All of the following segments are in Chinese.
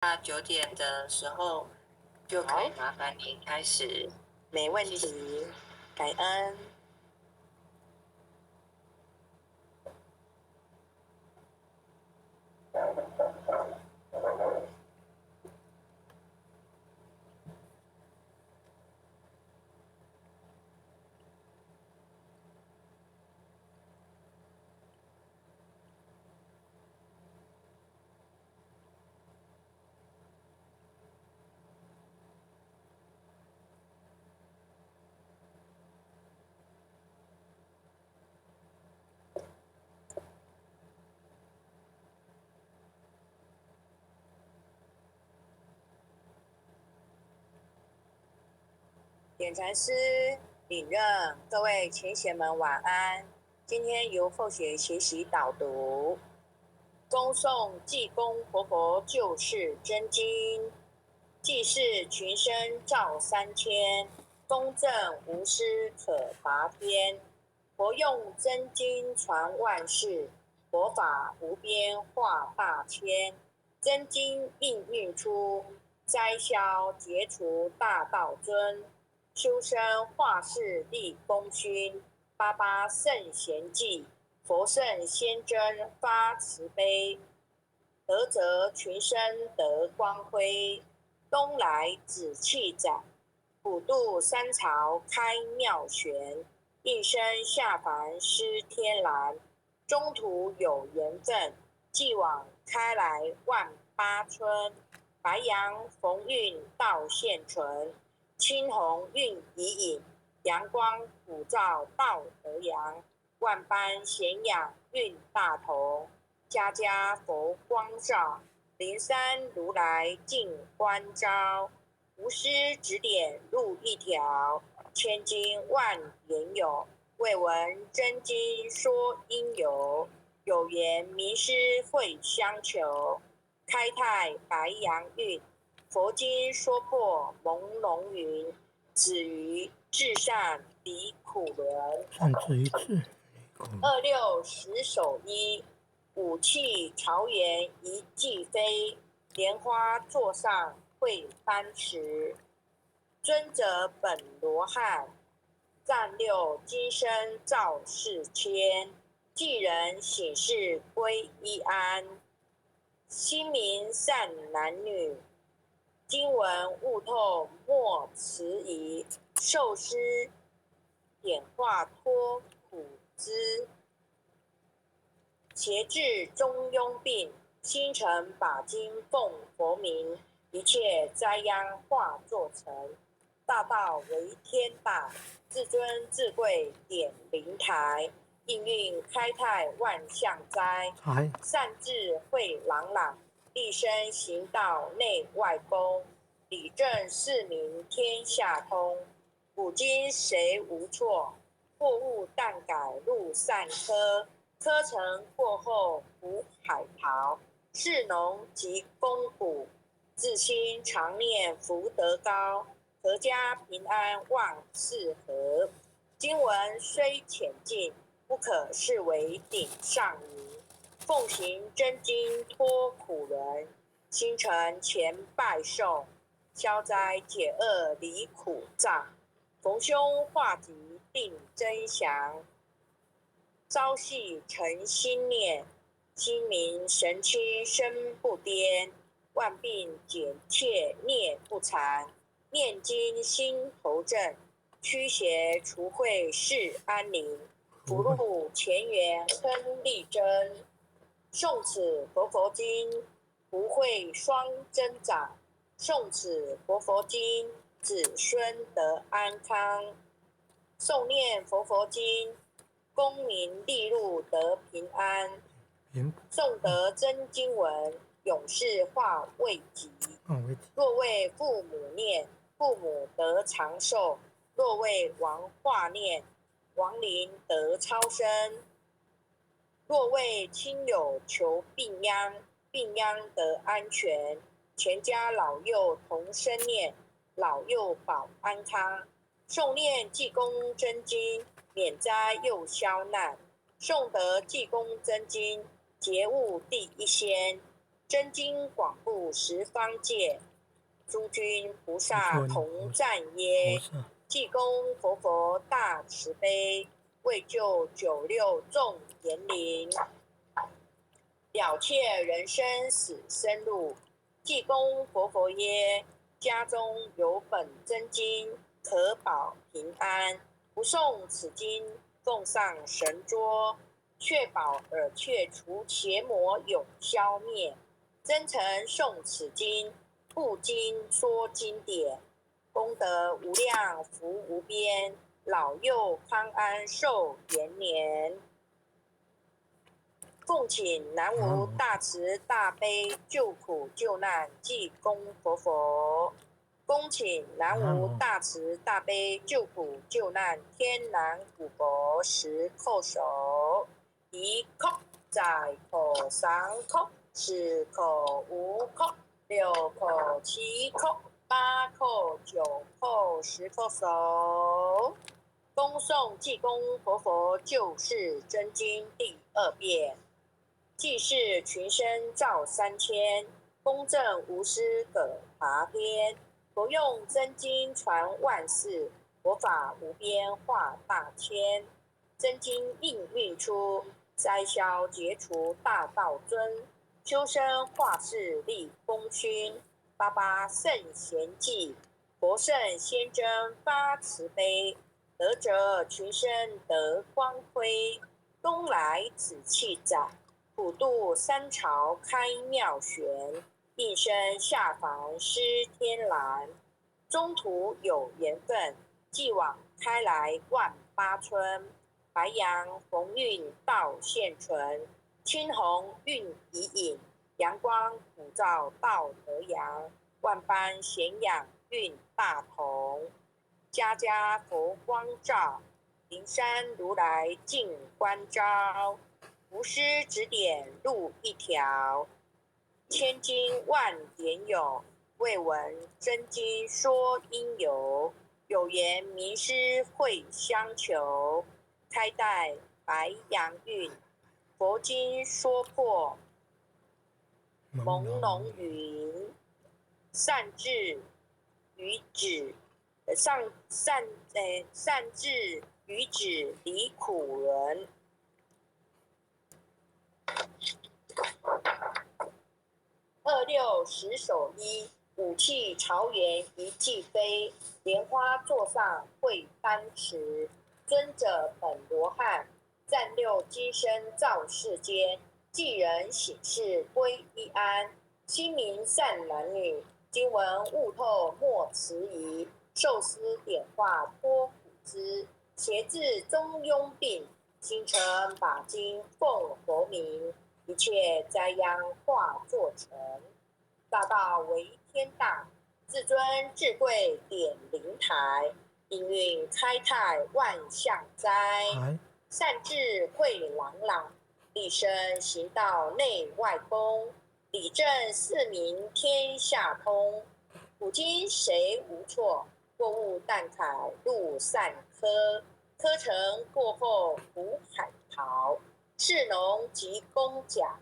那9点的时候就可以麻烦您开始。没问题，感恩。点禅师领任，各位前贤们晚安。今天由后学学习导读，恭诵济公活佛救世真经，济世群生照三千，公正无私可达天。佛用真经传万世，佛法无边化大千。真经应运出，灾消解除大道尊。修身化世立功勋，八八圣贤记，佛圣先真发慈悲，德泽群生得光辉。东来紫气展，普渡三朝开妙玄，一生下凡施天蓝，中途有缘分，继往开来万八春。白杨逢运道现存，青红运已隐，阳光普照道德阳。万般咸养运大同，家家佛光照，灵山如来尽关照。无师指点路一条，千经万言有，未闻真经说因由。有缘名师会相求，开泰白杨运。佛经说破朦胧云，止于至善离苦轮。善止于智26十手一，武器朝元一骑飞，莲花座上会幡石。尊者本罗汉，暂六今生造世间。济人醒世归一安，心明善男女。经文悟透莫迟疑，受师点化脱苦知。节制中庸病，心诚把经奉佛名，一切灾殃化作尘。大道为天大，至尊至贵点灵台，应运开泰万象灾。善智慧朗朗，一生行道内外功，理政事民天下通。古今谁无错？货物但改入善科。科成过后福海淘，士农及公谷，自心常念福德高，阖家平安万事和。经文虽浅近，不可视为顶上仪。奉行真经脱苦轮，心诚前拜受，消灾解厄离苦障，逢凶化吉定真祥。朝夕诚心念，心明神清身不颠，万病减切孽不残。念经心头正，驱邪除秽世安宁。福禄前缘亨利贞，诵此佛经，福慧双增长。诵此佛经，子孙得安康。诵念佛经，功名利禄得平安。诵得真经文，永世化未及。若为父母念，父母得长寿；若为王化念，亡灵得超生；若为亲友求病殃，病殃得安全。全家老幼同声念，老幼保安康。诵念济公真经，免灾又消难。诵得济公真经，觉悟第一仙。真经广布十方界，诸君菩萨同赞耶。济公活佛大慈悲，为救九六众严灵，了却人生死生路。济公活佛耶，家中有本真经，可保平安。不诵此经，供上神桌，确保耳却除邪魔永消灭。真诚诵此经，布经说经典，功德无量，福无边，老幼康安寿延年。奉请南无大慈大悲救苦救难济公活佛，恭请南无大慈大悲救苦救难天南古佛十叩首，一叩在口三叩，四叩五叩，六叩七叩，八叩九叩十叩首。恭诵济公活佛救世真经第2遍。济世群生照3000，公正无私葛拔边。佛用真经传万世，佛法无边化大千。真经应运出，灾消劫除大道尊。修身化世立功勋，88圣贤记，佛圣先真发慈悲。得者群生得光辉，东来紫气载。普渡三朝开妙玄，应声下凡施天蓝。中途有缘分，继往开来万八春。白杨逢运道现存，青红运已隐，阳光普照道德阳。万般咸养运大同，家家佛光照，灵山如来尽关照。无师指点路一条，千经万典有，未闻真经说因由。有缘名师会相求，开戴白杨运，佛经说破朦胧云。善智于止，善智于止离苦轮。26十手衣，武器朝元一骑飞。莲花座上会丹池，尊者本罗汉，暂六今生造世间。济人喜事归一安，心明善男女，经文悟透莫迟疑。受思点化脱苦知，邪治中庸病。心诚把经奉佛名，一切灾殃化作尘。大道为天大，至尊至贵点灵台。应运开泰万象灾，善智慧朗朗。立身行道内外公，理政四民天下通。古今谁无错？过误但楷路善科。科成过后苦海淘，士农及工甲，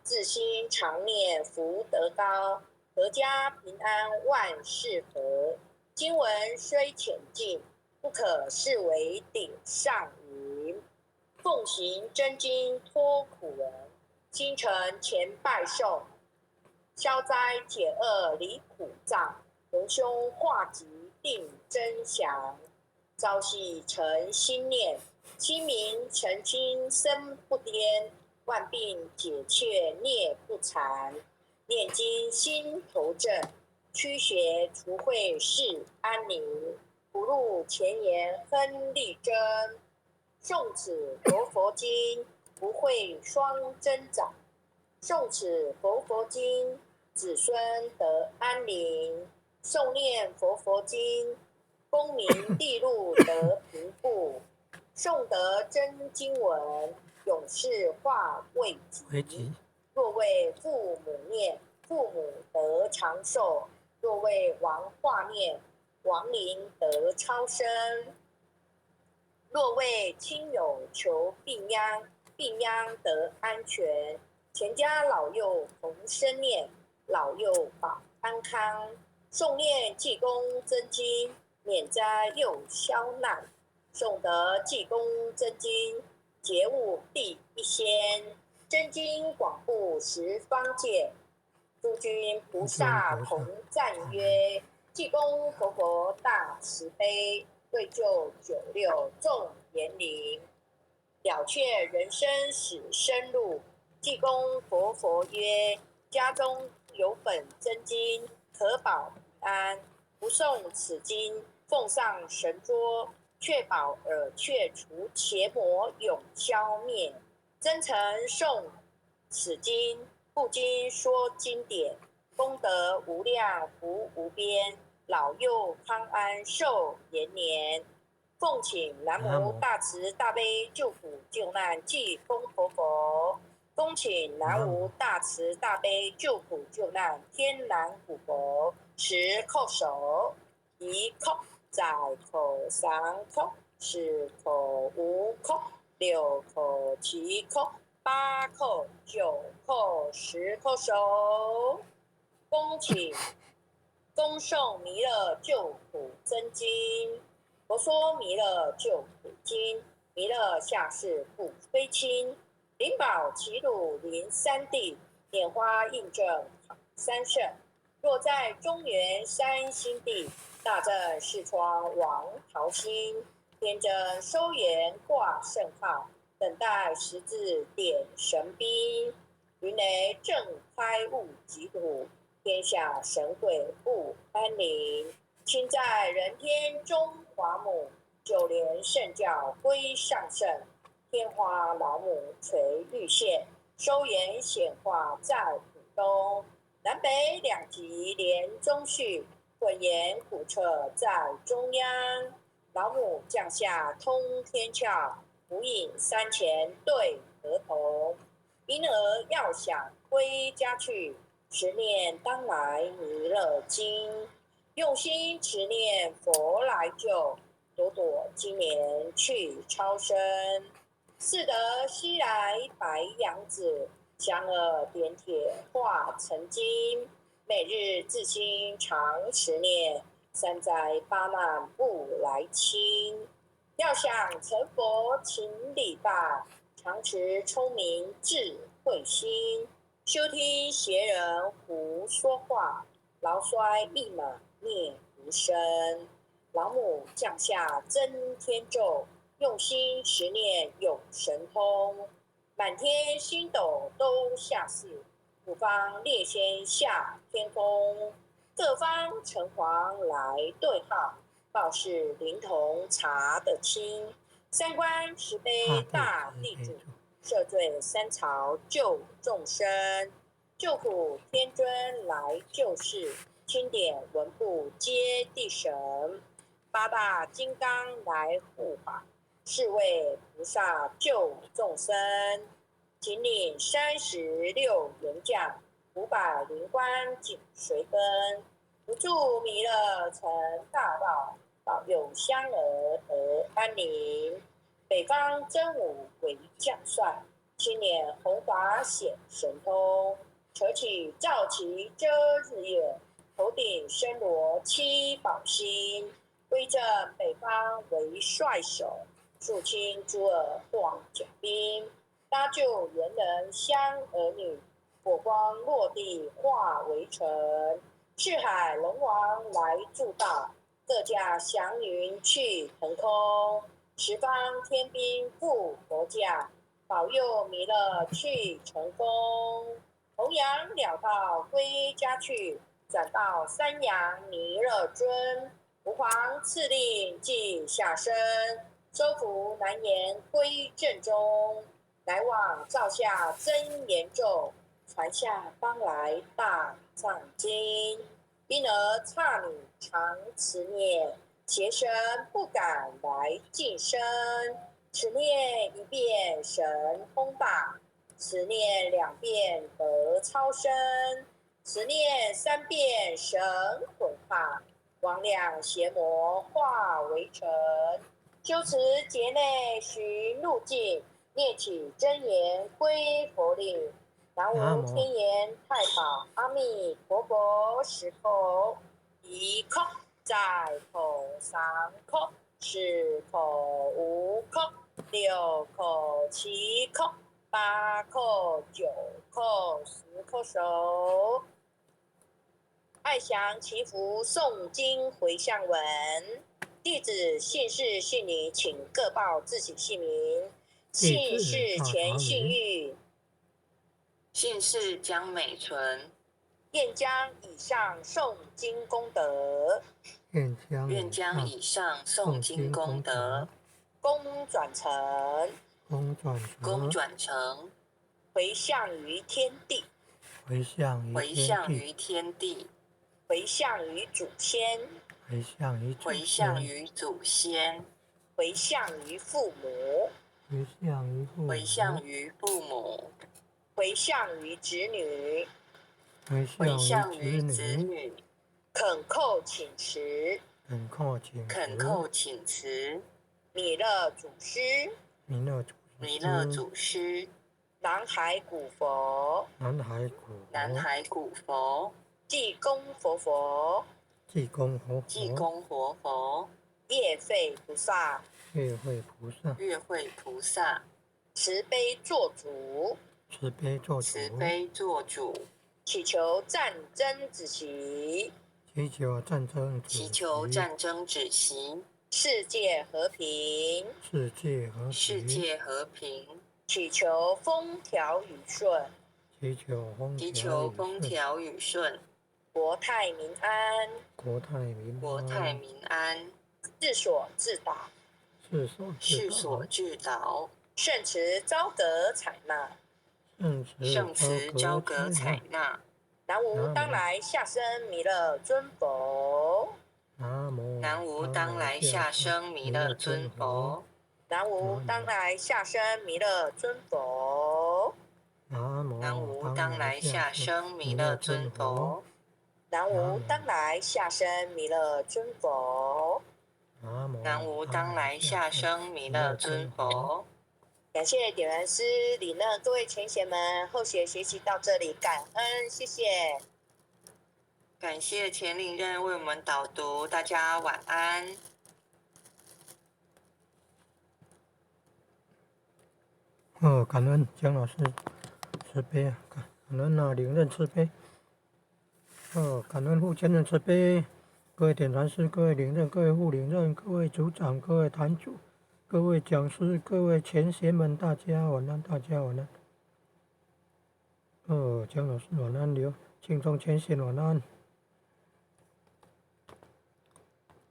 自心常念福德高。阖家平安万事和，经文虽浅近，不可视为顶上云。奉行真经脱苦人，心诚前拜受。消灾解厄离苦障，逢凶化吉定真祥。朝夕诚心念，清明澄清身不颠。万病解却孽不残，念经心头正。驱邪除秽是安宁，不入前言亨利贞。诵此佛经，不会双增长。诵此佛经，子孙得安宁。诵念佛经，功名利禄得平步。诵得真经文，永世化未及。若为父母念，父母得长寿；若为亡化念，亡灵得超生；若为亲友求病殃，病殃得安全；全家老幼同生念，老幼保安康。诵念济公真经，免灾又消难。诵得济公真经，觉悟第一仙。真经广布十方界，诸君菩萨同赞曰：济公活佛大慈悲，为救96众严灵，了却人生死生路。济公活佛曰：家中有本真经，可保安。不诵此经，奉上神桌，确保耳却除邪魔永消灭。真诚诵此经，不经说经典，功德无量，福无边，老幼康安寿延年。奉请南无大慈大悲救苦救难济公活佛，恭请南无大慈大悲救苦救难天南古佛，10叩首，1叩，再叩3叩，4叩5叩，6叩7叩，8叩9叩，10叩首。恭请恭诵弥勒救苦真经。佛说弥勒救苦经，弥勒下世不非亲，灵宝齐鲁临三地，拈花印证好三圣。若在中原三星地，大正视窗王桃心，天真收言挂圣号，等待十字点神兵。云雷震开雾及土，天下神鬼不安宁。亲在人天中华母，就连圣教归上圣。天花老母垂玉线，收言显化在浦东。南北两极连中续，混言古彻在中央。老母降下通天窍，无影山前对河童。因而要想归家去，持念当来弥勒经。用心持念佛来救，朵朵今年去超生。似得西来白羊子，香耳点铁化成金。每日自心常持念，三灾八难不来侵。要想成佛情理大，常持聪明智慧心。休听邪人胡说话，劳衰一马灭无声。老母降下真天咒，用心持念有神通。满天星斗都下世，五方列仙下天宫。各方城隍来对号，报事灵童查得清。三官慈悲大地主，赦罪三朝救众生。救苦天尊来救世，钦点文部接地神。八大金刚来护法，是为菩萨救众生。请领36员将，500灵官紧随跟。不住弥勒成大道，保佑香儿得安宁。北方真武为将帅，青年弘法显神通。扯起罩旗遮日月，头顶身罗七宝星。威震北方为帅首，肃清诸儿晃甲兵。搭救猿人香儿女，火光落地化为尘。赤海龙王来助道，各驾祥云去腾空。十方天兵护佛驾，保佑弥勒去成功。弘扬了道归家去，转到三阳弥勒尊。吾皇赐令即下生，收服难言归正中。来往照下真言咒，传下方来大藏经。因而刹你常持念，邪神不敢来近身。此念一遍神通大，此念2遍得超生，此念3遍神魂怕。魍魉邪魔化为尘，修持劫内寻路径，念起真言归佛令。南无天眼太保阿弥陀佛10口，1口在口3口，4口5口，6口7口，8口9口10口手。爱祥祈福诵经回向文，弟子姓氏姓名，请各报自己姓名。姓氏前姓玉，姓氏江美纯，愿将以上诵经功德，愿将以上诵经功德，功转成，回向于天地，回向于天地，回向于祖先，回向于祖先，回向于父母，回向于父母，回向于子女，回向于子女，恳叩请辞，弥勒祖师，南海古佛，济公活佛，月慧菩萨，慈悲做主，祈求战争止息，世界和平，祈求风调雨顺，国泰民安，世所自导，圣慈昭格采纳，南无当来下生弥勒尊佛，南无当来下生弥勒尊佛，南无当来下生弥勒尊佛，南无当来下生弥勒尊佛，南无当来下生弥勒尊佛，南无当来下生弥勒尊佛。感谢点燃师李乐各位前贤们，后学学习到这里，感恩，谢谢。感谢钱领任为我们导读，大家晚安。感恩江老师慈悲啊，感恩领任慈悲。感恩副监任慈悲，各位点传师、各位领任、各位副领任、各位组长、各位坛主、各位讲师、各位前贤们，大家晚安，大家晚安。江老师晚安，刘庆忠前贤晚安。